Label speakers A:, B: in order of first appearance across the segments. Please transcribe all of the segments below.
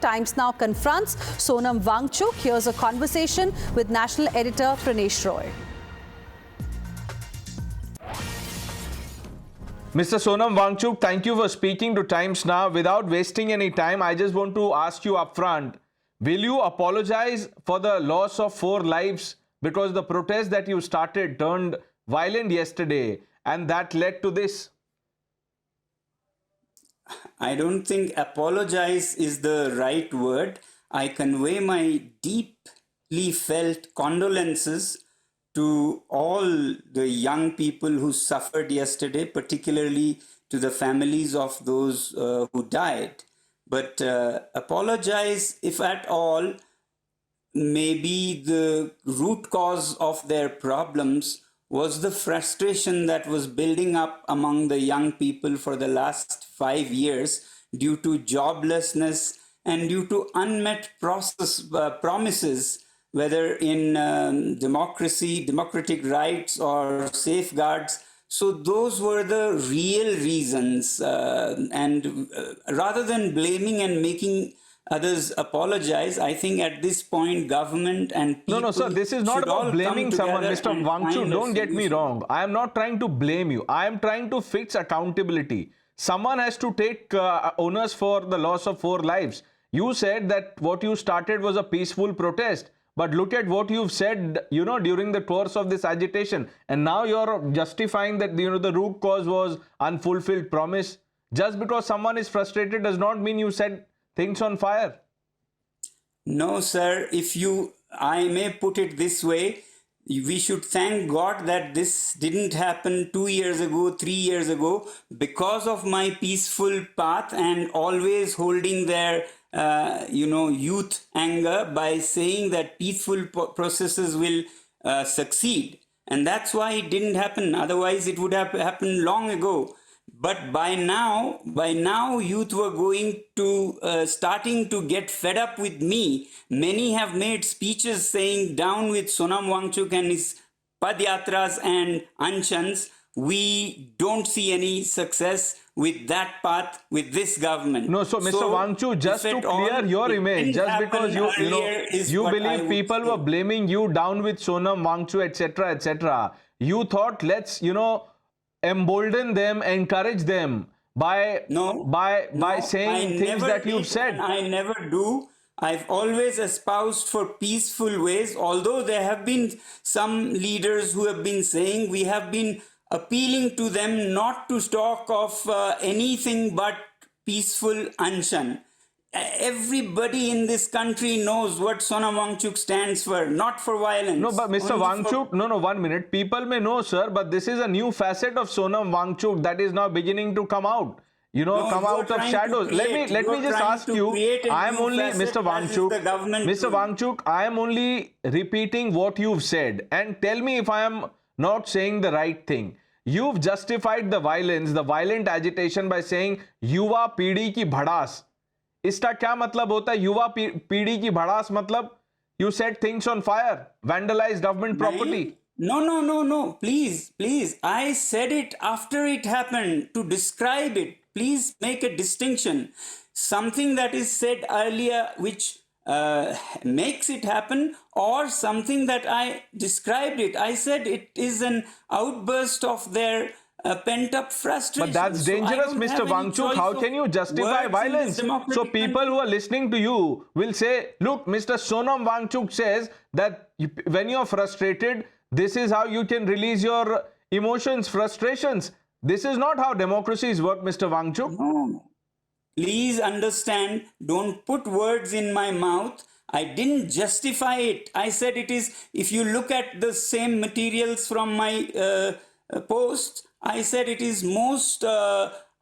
A: Times Now confronts Sonam Wangchuk. Here's a conversation with national editor Pranesh Roy.
B: Mr. Sonam Wangchuk, thank you for speaking to Times Now. Without wasting any time, I just want to ask you upfront, will you apologize for the loss of 4 lives because the protest that you started turned violent yesterday and that led to this?
C: I don't think apologize is the right word. I convey my deeply felt condolences to all the young people who suffered yesterday, particularly to the families of those who died. But apologize, if at all, maybe the root cause of their problems was the frustration that was building up among the young people for the last 5 years due to joblessness and due to unmet promises, whether in democracy, democratic rights, or safeguards. So those were the real reasons. And rather than blaming and making others apologize, I think at this point, government and people.
B: No, sir, this is not about blaming someone, Mr. Wangchuk. Don't get me wrong. I am not trying to blame you. I am trying to fix accountability. Someone has to take onus for the loss of 4 lives. You said that what you started was a peaceful protest. But look at what you've said, during the course of this agitation. And now you're justifying that, the root cause was unfulfilled promise. Just because someone is frustrated does not mean you set things on fire.
C: No, sir. I may put it this way. We should thank God that this didn't happen 2 years ago, 3 years ago, because of my peaceful path and always holding their youth anger by saying that peaceful processes will succeed. And that's why it didn't happen. Otherwise, it would have happened long ago. But by now, youth were starting to get fed up with me. Many have made speeches saying, down with Sonam Wangchuk and his padyatras and anchans. We don't see any success with that path with this government.
B: No, so Mr. Wangchuk, just to clear your image, just because you believe people were blaming you down with Sonam Wangchuk, etc., you thought let's embolden them, encourage them by saying things that you've said.
C: I never do. I've always espoused for peaceful ways, although there have been some leaders who have been saying, we have been appealing to them not to talk of anything but peaceful anchan. Everybody in this country knows what Sonam Wangchuk stands for, not for violence.
B: No, but Mr. Wangchuk, no, 1 minute. People may know, sir, but this is a new facet of Sonam Wangchuk that is now beginning to come out. Come out of shadows. Let me just ask you. I am only, Mr. Wangchuk, I am only repeating what you've said. And tell me if I am not saying the right thing. You've justified the violent agitation by saying, युवा पीढ़ी की भड़ास. इसका क्या मतलब होता है? युवा पीढ़ी की भड़ास मतलब you set things on fire, vandalize government property.
C: No. Please. I said it after it happened to describe it. Please make a distinction. Something that is said earlier which makes it happen, or something that I described it. I said it is an outburst of their pent-up frustration.
B: But that's dangerous, Mr. Wangchuk. How can you justify violence? So people who are listening to you will say, look, Mr. Sonam Wangchuk says that when you're frustrated, this is how you can release your emotions, frustrations. This is not how democracies work, Mr. Wangchuk.
C: No. Please understand, don't put words in my mouth. I didn't justify it. I said it is, if you look at the same materials from my post, I said it is most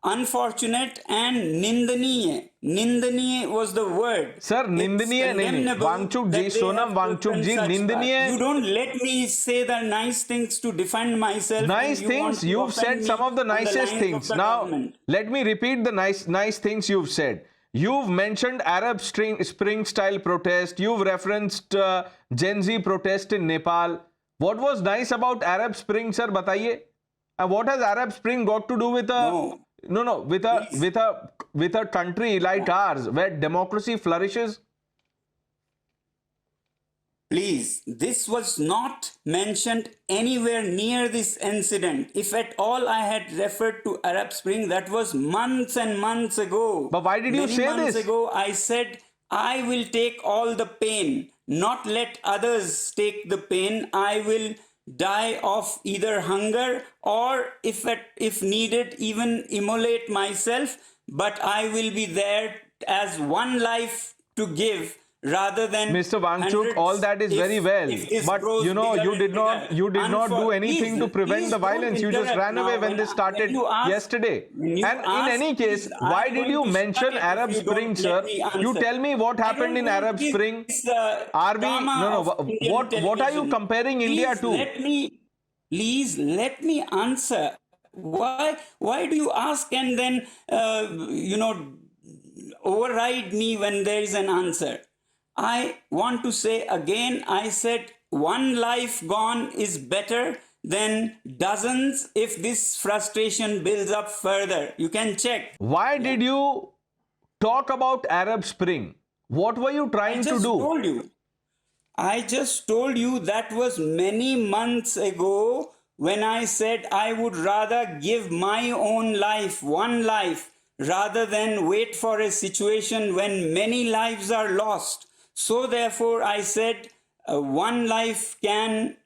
C: unfortunate and nindaniye. Nindaniye was the word.
B: Sir, nindaniye nahi. Wangchuk ji, Sonam Wangchuk ji, nindaniye.
C: You don't let me say the nice things to defend myself.
B: Nice things? You've said some of the nicest things. Now, let me repeat the nice things you've said. You've mentioned Arab Spring style protest. You've referenced Gen Z protest in Nepal. What was nice about Arab Spring, sir? Bataiye. And what has Arab Spring got to do with No, with a country like ours where democracy flourishes.
C: Please, this was not mentioned anywhere near this incident. If at all I had referred to Arab Spring, that was months and months ago.
B: But why did you say
C: Many months
B: this?
C: ago, I said, I will take all the pain, not let others take the pain. I will die of either hunger or, if needed, even immolate myself. But I will be there as one life to give, rather than
B: Mr. Wangchuk, all that is very well, but you know, you did not do anything to prevent the violence. You just ran away when this started yesterday. And in any case, why did you mention Arab Spring, sir? You tell me what happened in Arab Spring. Are we? No. What are you comparing India to?
C: Please let me answer. Why do you ask and then override me when there is an answer? I want to say again, I said one life gone is better than dozens if this frustration builds up further. You can check.
B: Why did you talk about Arab Spring? What were you trying to do?
C: I just told you that was many months ago when I said I would rather give my own life, one life, rather than wait for a situation when many lives are lost. So therefore, I said one life can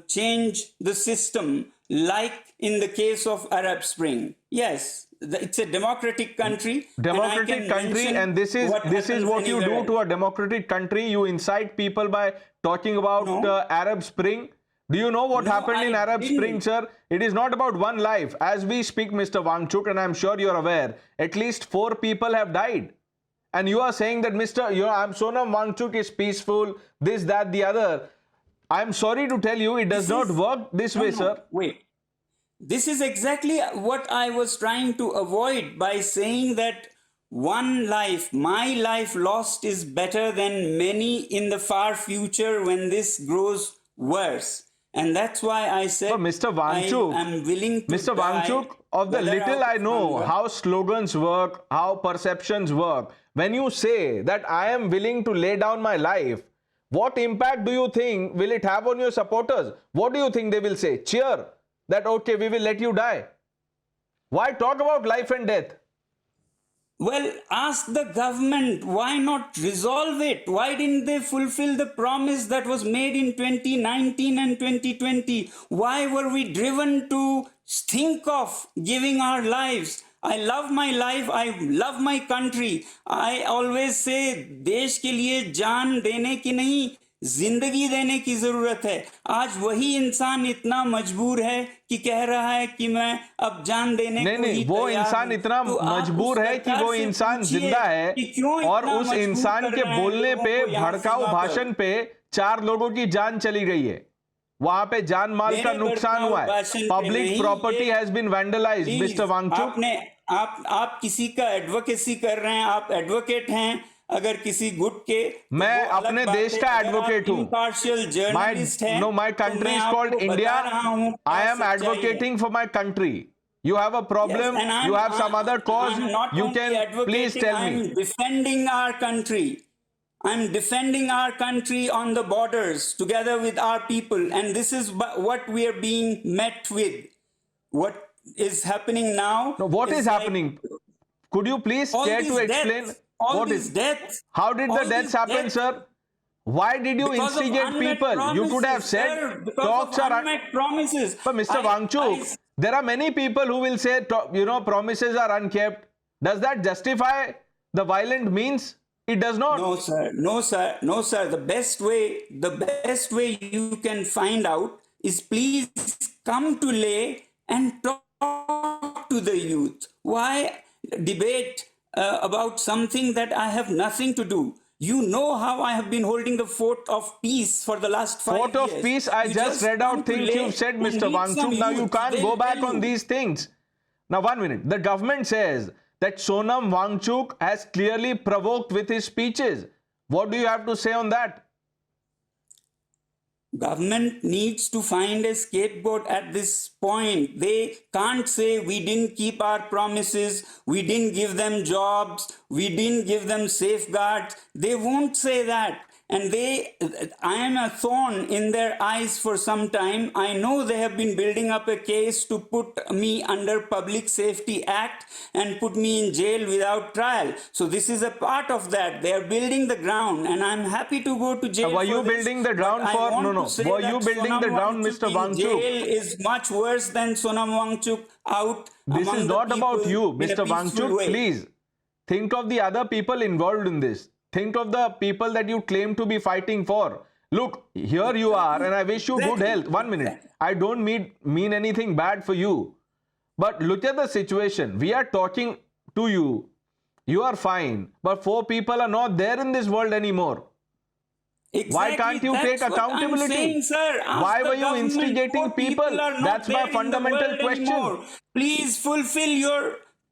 C: change the system, like in the case of Arab Spring. Yes, it's a democratic country.
B: And this is what you do to a democratic country. You incite people by talking about Arab Spring. Do you know what happened in Arab Spring, sir? It is not about one life. As we speak, Mr. Wangchuk, and I'm sure you're aware, at least 4 people have died. And you are saying that Sonam Wangchuk is peaceful, this, that, the other. I'm sorry to tell you, it does not work this way, sir.
C: Wait. This is exactly what I was trying to avoid by saying that one life, my life lost, is better than many in the far future when this grows worse. And that's why I said,
B: Mr. Wangchuk,
C: I am willing to
B: Mr. Wangchuk, of the little I know how slogans work, how perceptions work, when you say that I am willing to lay down my life, what impact do you think will it have on your supporters? What do you think they will say? Cheer, that okay, we will let you die. Why talk about life and death?
C: Well, ask the government, why not resolve it? Why didn't they fulfill the promise that was made in 2019 and 2020? Why were we driven to think of giving our lives? I love my life. I love my country. I always say, देश के लिए जान देने की नहीं, जिंदगी देने की जरूरत है. आज वही इंसान इतना मजबूर है कि कह रहा है कि मैं अब जान देने को ही
B: वो इंसान इतना मजबूर है कि वो इंसान जिंदा है और उस इंसान के बोलने पे, भड़काऊ भाषण पे 4 लोगों की जान चली गई है. वहां पे जान माल का नुकसान हुआ है. Public property has been vandalised. Mister Wangchuk,
C: आप किसी का एडवोकेसी कर रहे हैं, आप एडवोकेट हैं. अगर किसी गुट के,
B: मैं अपने देश का एडवोकेट हूं. My country is called India. I am advocating for my country. You have a problem, you have some other cause, you can please tell me.
C: I'm defending our country. I'm defending our country on the borders together with our people, and this is what we are being met with. What is happening now?
B: No, what is happening? Could you please care to explain?
C: All these deaths.
B: How did the deaths happen, sir? Why did you instigate people? You could have said talks are
C: unmet promises.
B: But Mr. Wangchuk, there are many people who will say, promises are unkept. Does that justify the violent means? It does not.
C: No, sir. No, sir. No, sir. The best way you can find out is please come to Leh and talk to the youth. Why debate about something that I have nothing to do? You know how I have been holding the fort of peace for the last 5 years.
B: Fort of peace, I just read out things you've said, Mr. Wangchuk. Now you can't go back on these things. Now, 1 minute. The government says that Sonam Wangchuk has clearly provoked with his speeches. What do you have to say on that?
C: Government needs to find a scapegoat at this point. They can't say we didn't keep our promises, we didn't give them jobs, we didn't give them safeguards. They won't say that. And I am a thorn in their eyes for some time. I know they have been building up a case to put me under Public Safety Act and put me in jail without trial. So this is a part of that. They are building the ground, and I'm happy to go to jail.
B: Were you building the ground for? No. Were you building the ground, Mr. Wangchuk?
C: Jail is much worse than Sonam Wangchuk out.
B: This is not about you, Mr. Wangchuk. Please think of the other people involved in this. Think of the people that you claim to be fighting for. Look, here you are, and I wish you good health. 1 minute. I don't mean anything bad for you. But look at the situation. We are talking to you. You are fine. But 4 people are not there in this world anymore.
C: Exactly.
B: Why can't you take accountability?
C: Saying, sir,
B: why were you instigating people? That's my fundamental question.
C: Anymore. Please fulfill your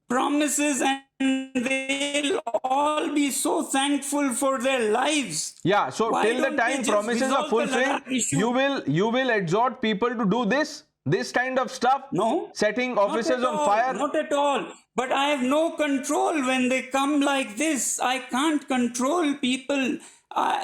C: promises, and they'll all be so thankful for their lives.
B: Yeah, so
C: Why
B: till the
C: don't
B: time
C: they just
B: promises are
C: resolve the
B: fulfilled,
C: Ladakh issue?
B: you will exhort people to do this kind of stuff?
C: No.
B: Setting offices on fire?
C: Not at all. But I have no control when they come like this. I can't control people.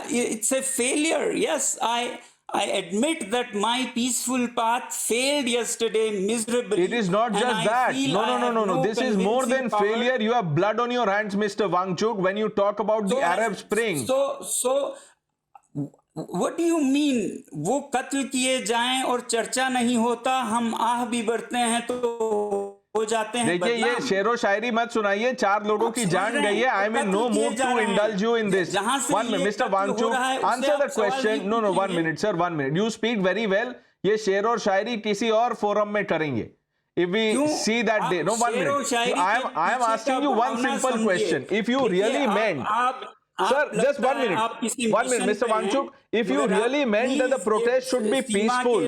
C: It's a failure. Yes, I admit that my peaceful path failed yesterday miserably.
B: It is not just that. No. This is more than failure. You have blood on your hands, Mr. Wangchuk, when you talk about the Arab Spring.
C: So, what do you mean? वो कत्ल किए जाएं और चर्चा नहीं होता, हम आह भी बढ़ते हैं तो हो जाते हैं।
B: देखिए, ये शेरो शायरी मत सुनाइए। 4 लोगों की जान गई है। I am in no mood to indulge you in this. 1 minute, Mr. Wangchuk, answer the question. No, 1 minute, sir, 1 minute. You speak very well. ये शेर और शायरी किसी और फोरम में करेंगे. If we see that day, no, 1 minute. I am asking you one simple question. If you really meant, sir, just 1 minute. 1 minute, Mr. Wangchuk. If you really meant that the protest should be peaceful,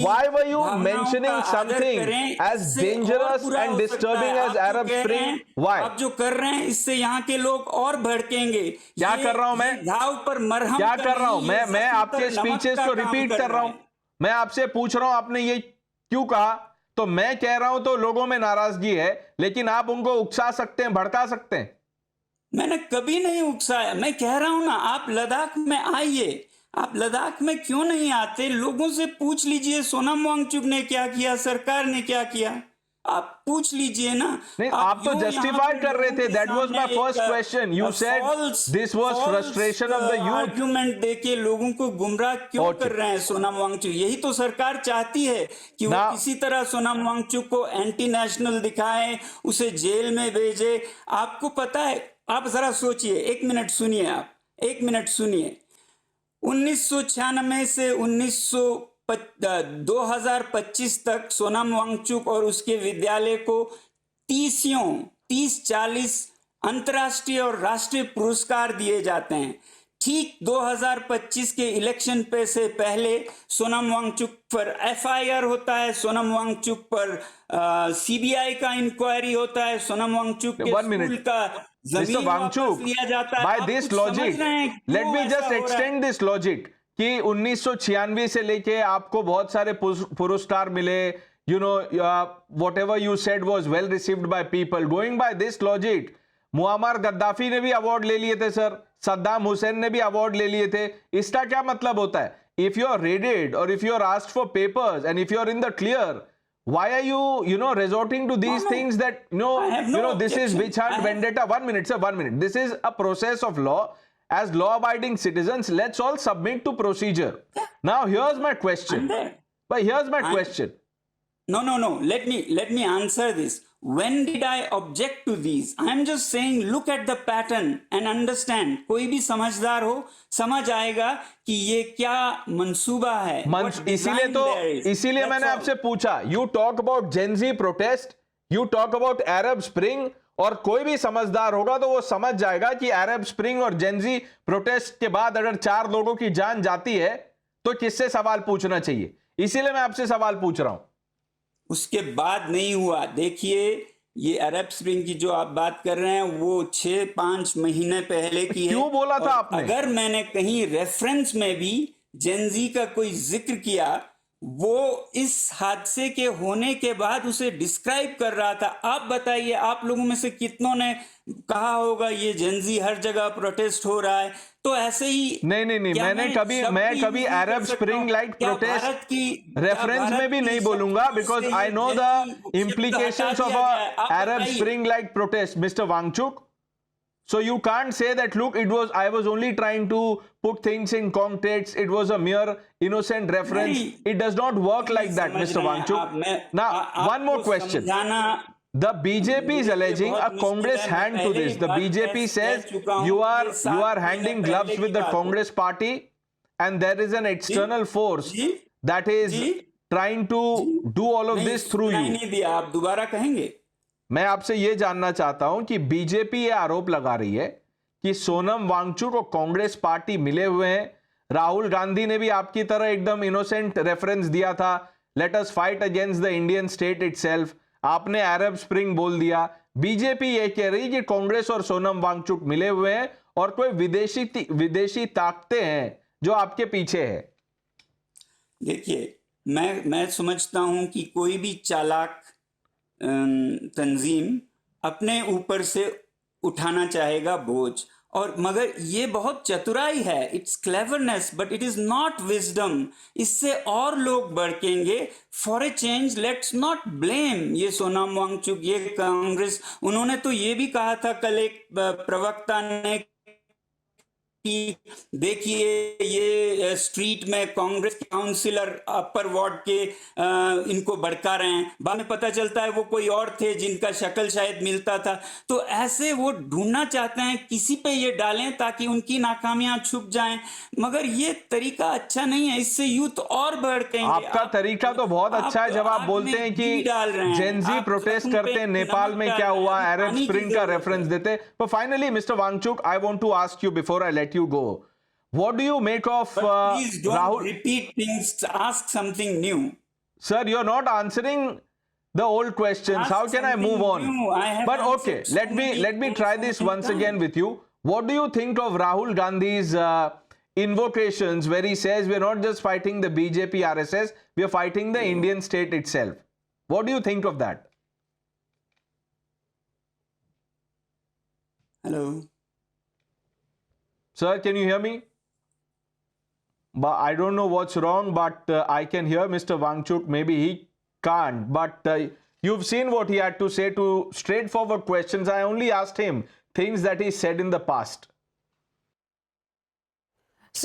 B: why were you mentioning something as dangerous and disturbing as Arab Spring? Why?
C: आप जो कर रहे हैं इससे यहाँ के लोग और भड़केंगे।
B: क्या कर रहा हूँ मैं?
C: घाव पर मरहम
B: क्या कर रहा हूँ मैं आपके स्पीचेस को रिपीट कर रहा हूँ। मैं आपसे पूछ रहा हूँ आपने ये क्यों कहा, तो मैं कह रहा हूं तो लोगों में नाराजगी है, लेकिन आप उनको उकसा सकते हैं, भड़का सकते हैं।
C: मैंने कभी नहीं उकसाया। मैं कह रहा हूं ना, आप लद्दाख में आइए। आप लद्दाख में क्यों नहीं आते? लोगों से पूछ लीजिए सोनम वांगचुक ने क्या किया, सरकार ने क्या किया, आप पूछ लीजिए ना।
B: नहीं, आप तो जस्टिफाई कर रहे थे। That was my first question. You said this was frustration of the youth.
C: Argument देके लोगों को गुमराह क्यों कर रहे हैं सोनम वांगचुक? यही तो सरकार चाहती है कि वो किसी तरह सोनम वांगचुक को एंटी नेशनल दिखाए, उसे जेल में भेजे। आपको पता है, आप जरा सोचिए, 1 मिनट सुनिए, आप 1 मिनट सुनिए। 1996 से 2025 तक सोनम वांगचुक और उसके विद्यालय को 30-40 अंतर्राष्ट्रीय और राष्ट्रीय पुरस्कार दिए जाते हैं। ठीक 2025 के इलेक्शन पे से पहले सोनम वांगचुक पर एफआईआर होता है, सोनम वांगचुक पर सीबीआई का इंक्वायरी होता है, सोनम वांगचुक के स्कूल का जमीन वापस लिया जाता है।
B: By this logic, let me just extend this logic कि 1996 से लेके आपको बहुत सारे पुरस्कार मिले, you know, whatever you said was well received by people. Going by this logic, Muammar Gaddafi ने भी अवार्ड ले लिए थे सर, सद्दाम हुसैन ने भी अवार्ड ले लिए थे। इसका क्या मतलब होता है? If you are raided or if you are asked for papers and if you are in the clear, why are you resorting to these things that this is witch hunt, vendetta? 1 minute, sir, 1 minute. This is a process of law. As law-abiding citizens, let's all submit to procedure. Now, here's my question. But here's my question.
C: No. Let me answer this. When did I object to these? I'm just saying, look at the pattern and understand. कोई भी समझदार हो समझ आएगा कि ये क्या मंसूबा है।
B: इसीलिए मैंने आपसे पूछा। You talk about Gen Z protest, you talk about Arab Spring, और कोई भी समझदार होगा तो वो समझ जाएगा कि अरब स्प्रिंग और जेनजी प्रोटेस्ट के बाद अगर 4 लोगों की जान जाती है तो किससे सवाल पूछना चाहिए। इसीलिए मैं आपसे सवाल पूछ रहा हूं।
C: उसके बाद नहीं हुआ। देखिए, ये अरब स्प्रिंग की जो आप बात कर रहे हैं वो 6-5 महीने पहले की है।
B: क्यों बोला था आपने?
C: अगर मैंने कहीं रेफरेंस में भी जेनजी का कोई जिक्र किया, वो इस हादसे के होने के बाद उसे डिस्क्राइब कर रहा था। आप बताइए, आप लोगों में से कितनों ने कहा होगा ये जेनजी हर जगह प्रोटेस्ट हो रहा है? तो ऐसे ही
B: नहीं, मैं कभी अरब स्प्रिंग लाइक प्रोटेस्ट रेफरेंस में भी नहीं बोलूंगा, because I know the implications of a Arab Spring like protest, Mr. Wangchuk. So you can't say that, look, I was only trying to put things in context. It was a mere innocent reference. It does not work like that, Mr. Wangchuk. Now, one more question. The BJP is alleging a Congress hand to this. The BJP says you are handing gloves with the Congress party, and there is an external force that is trying to do all of this through you.
C: नहीं दिया, आप दोबारा कहेंगे?
B: मैं आपसे यह जानना चाहता हूं कि बीजेपी यह आरोप लगा रही है कि सोनम वांगचुक और कांग्रेस पार्टी मिले हुए हैं। राहुल गांधी ने भी आपकी तरह एकदम इनोसेंट रेफरेंस दिया था, let us fight against the Indian state itself. आपने अरब स्प्रिंग बोल दिया। बीजेपी यह कह रही कि कांग्रेस और सोनम वांगचुक मिले हुए हैं और कोई विदेशी ताकतें हैं जो आपके पीछे है।
C: देखिए, मैं समझता हूं कि कोई भी चालाक तंजीम अपने ऊपर से उठाना चाहेगा बोझ, और मगर ये बहुत चतुराई है, it's cleverness, but it is not wisdom. इससे और लोग भड़केंगे। For a change let's not blame ये सोनम वांगचुक, ये कांग्रेस। उन्होंने तो ये भी कहा था कल एक प्रवक्ता ने कि देखिए ये स्ट्रीट में कांग्रेस काउंसिलर अपर वार्ड के इनको भड़का रहे हैं। बाद में पता चलता है वो कोई और थे जिनका शक्ल शायद मिलता था। तो ऐसे वो ढूंढना चाहते हैं किसी पे ये डालें ताकि उनकी नाकामियां छुप जाएं, मगर ये तरीका अच्छा नहीं है, इससे यूथ और भड़केंगे।
B: आपका तरीका तो बहुत अच्छा है जब आप बोलते हैं कि जेनजी प्रोटेस्ट करते हैं। नेपाल में क्या हुआ, अरब स्प्रिंग का रेफरेंस देते। But finally, Mr. Wangchuk, I want to ask you before I let you go, what do you make of
C: please don't
B: Rahul?
C: repeat things, ask something new.
B: Sir, you're not answering the old questions.
C: Ask
B: How can I move on?
C: new. I have
B: But okay,
C: answered so
B: let me
C: many
B: try
C: things
B: this
C: so many
B: once
C: times.
B: again with you. What do you think of Rahul Gandhi's invocations where he says we're not just fighting the BJP RSS, we're fighting the Indian state itself? What do you think of that?
C: Hello.
B: Sir, can you hear me? But I don't know what's wrong, but I can hear Mr. Wangchuk. Maybe he can't. But you've seen what he had to say to straightforward questions. I only asked him things that he said in the past.